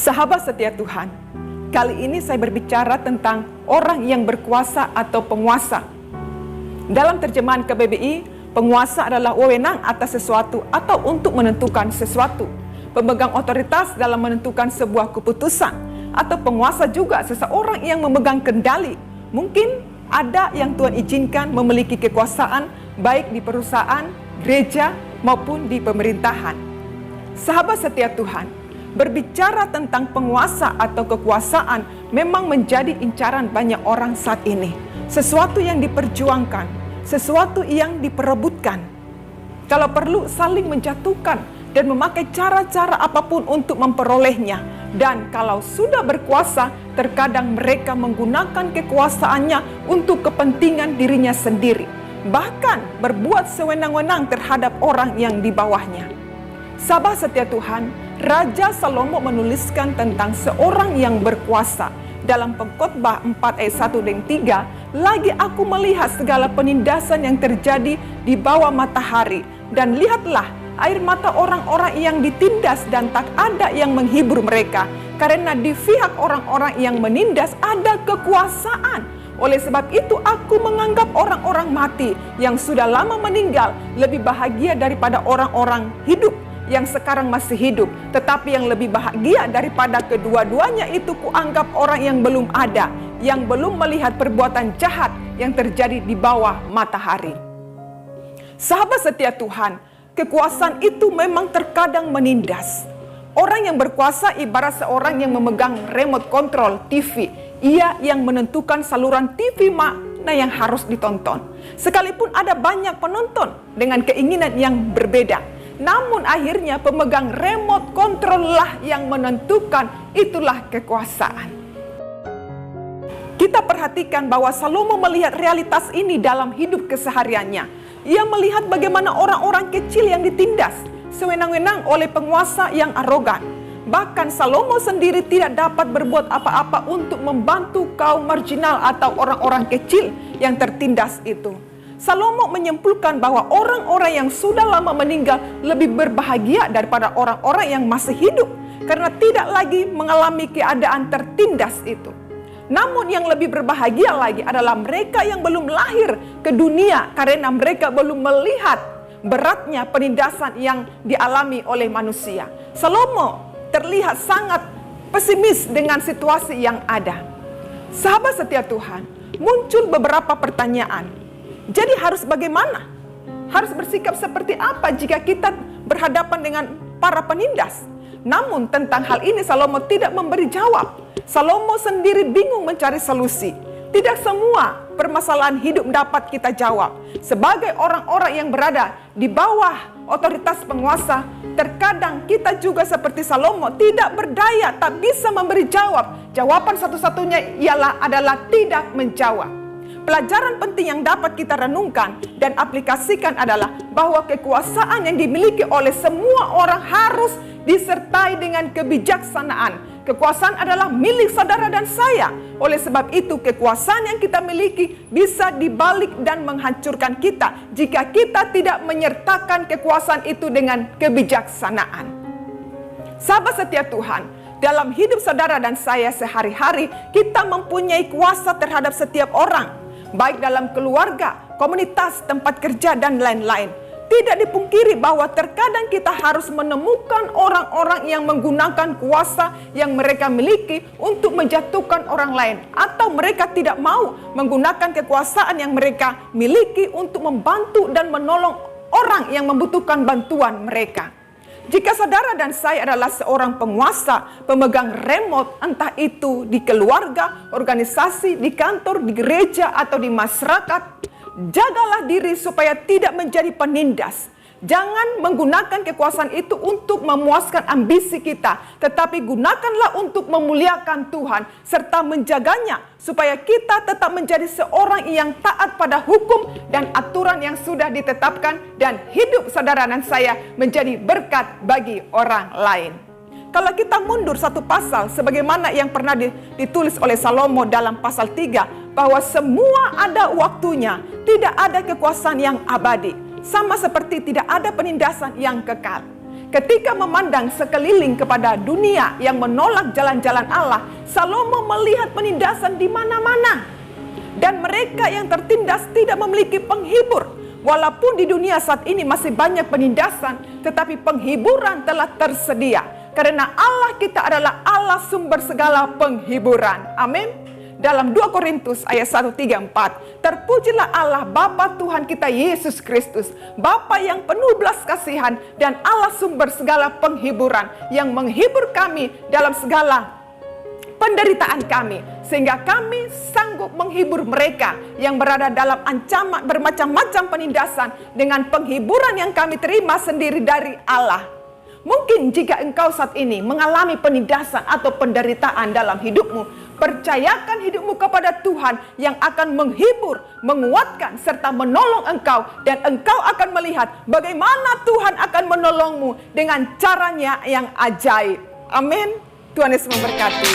Sahabat setia Tuhan, kali ini saya berbicara tentang orang yang berkuasa atau penguasa. Dalam terjemahan KBBI, penguasa adalah wewenang atas sesuatu atau untuk menentukan sesuatu. Pemegang otoritas dalam menentukan sebuah keputusan, atau penguasa juga seseorang yang memegang kendali. Mungkin ada yang Tuhan izinkan memiliki kekuasaan baik di perusahaan, gereja, maupun di pemerintahan. Sahabat setia Tuhan, berbicara tentang penguasa atau kekuasaan memang menjadi incaran banyak orang saat ini. Sesuatu yang diperjuangkan, sesuatu yang diperebutkan. Kalau perlu saling menjatuhkan dan memakai cara-cara apapun untuk memperolehnya. Dan kalau sudah berkuasa, terkadang mereka menggunakan kekuasaannya untuk kepentingan dirinya sendiri. Bahkan berbuat sewenang-wenang terhadap orang yang di bawahnya. Sahabat setia Tuhan, Raja Salomo menuliskan tentang seorang yang berkuasa. Dalam Pengkhotbah 4 ayat 1 dan 3, lagi aku melihat segala penindasan yang terjadi di bawah matahari. Dan lihatlah air mata orang-orang yang ditindas dan tak ada yang menghibur mereka. Karena di pihak orang-orang yang menindas ada kekuasaan. Oleh sebab itu aku menganggap orang-orang mati yang sudah lama meninggal lebih bahagia daripada orang-orang hidup yang sekarang masih hidup. Tetapi yang lebih bahagia daripada kedua-duanya itu kuanggap orang yang belum ada, yang belum melihat perbuatan jahat yang terjadi di bawah matahari. Sahabat setia Tuhan, kekuasaan itu memang terkadang menindas. Orang yang berkuasa ibarat seorang yang memegang remote control TV. Ia yang menentukan saluran TV mana yang harus ditonton. Sekalipun ada banyak penonton dengan keinginan yang berbeda. Namun akhirnya pemegang remote control lah yang menentukan, itulah kekuasaan. Kita perhatikan bahwa Salomo melihat realitas ini dalam hidup kesehariannya. Ia melihat bagaimana orang-orang kecil yang ditindas sewenang-wenang oleh penguasa yang arogan. Bahkan Salomo sendiri tidak dapat berbuat apa-apa untuk membantu kaum marginal atau orang-orang kecil yang tertindas itu. Salomo menyimpulkan bahwa orang-orang yang sudah lama meninggal lebih berbahagia daripada orang-orang yang masih hidup karena tidak lagi mengalami keadaan tertindas itu. Namun yang lebih berbahagia lagi adalah mereka yang belum lahir ke dunia karena mereka belum melihat beratnya penindasan yang dialami oleh manusia. Salomo terlihat sangat pesimis dengan situasi yang ada. Sahabat setia Tuhan, muncul beberapa pertanyaan. Jadi harus bagaimana? Harus bersikap seperti apa jika kita berhadapan dengan para penindas? Namun tentang hal ini Salomo tidak memberi jawab. Salomo sendiri bingung mencari solusi. Tidak semua permasalahan hidup dapat kita jawab. Sebagai orang-orang yang berada di bawah otoritas penguasa, terkadang kita juga seperti Salomo tidak berdaya, tak bisa memberi jawab. Jawaban satu-satunya adalah tidak menjawab. Pelajaran penting yang dapat kita renungkan dan aplikasikan adalah bahwa kekuasaan yang dimiliki oleh semua orang harus disertai dengan kebijaksanaan. Kekuasaan adalah milik saudara dan saya. Oleh sebab itu, kekuasaan yang kita miliki bisa dibalik dan menghancurkan kita jika kita tidak menyertakan kekuasaan itu dengan kebijaksanaan. Sahabat setia Tuhan, dalam hidup saudara dan saya sehari-hari, kita mempunyai kuasa terhadap setiap orang. Baik dalam keluarga, komunitas, tempat kerja, dan lain-lain. Tidak dipungkiri bahwa terkadang kita harus menemukan orang-orang yang menggunakan kuasa yang mereka miliki untuk menjatuhkan orang lain. Atau mereka tidak mau menggunakan kekuasaan yang mereka miliki untuk membantu dan menolong orang yang membutuhkan bantuan mereka. Jika saudara dan saya adalah seorang penguasa, pemegang remote, entah itu di keluarga, organisasi, di kantor, di gereja, atau di masyarakat, jagalah diri supaya tidak menjadi penindas. Jangan menggunakan kekuasaan itu untuk memuaskan ambisi kita, tetapi gunakanlah untuk memuliakan Tuhan, serta menjaganya, supaya kita tetap menjadi seorang yang taat pada hukum dan aturan yang sudah ditetapkan, dan hidup saudara dan saya menjadi berkat bagi orang lain. Kalau kita mundur satu pasal, sebagaimana yang pernah ditulis oleh Salomo dalam pasal 3, bahwa semua ada waktunya, tidak ada kekuasaan yang abadi. Sama seperti tidak ada penindasan yang kekal. Ketika memandang sekeliling kepada dunia yang menolak jalan-jalan Allah, Salomo melihat penindasan di mana-mana. Dan mereka yang tertindas tidak memiliki penghibur. Walaupun di dunia saat ini masih banyak penindasan, tetapi penghiburan telah tersedia. Karena Allah kita adalah Allah sumber segala penghiburan. Amin. Dalam 2 Korintus ayat 1:3-4, terpujilah Allah Bapa Tuhan kita Yesus Kristus, Bapa yang penuh belas kasihan dan Allah sumber segala penghiburan, yang menghibur kami dalam segala penderitaan kami, sehingga kami sanggup menghibur mereka yang berada dalam ancaman bermacam-macam penindasan dengan penghiburan yang kami terima sendiri dari Allah. Mungkin jika engkau saat ini mengalami penindasan atau penderitaan dalam hidupmu, percayakan hidupmu kepada Tuhan yang akan menghibur, menguatkan, serta menolong engkau. Dan engkau akan melihat bagaimana Tuhan akan menolongmu dengan caranya yang ajaib. Amin. Tuhan Yesus memberkati.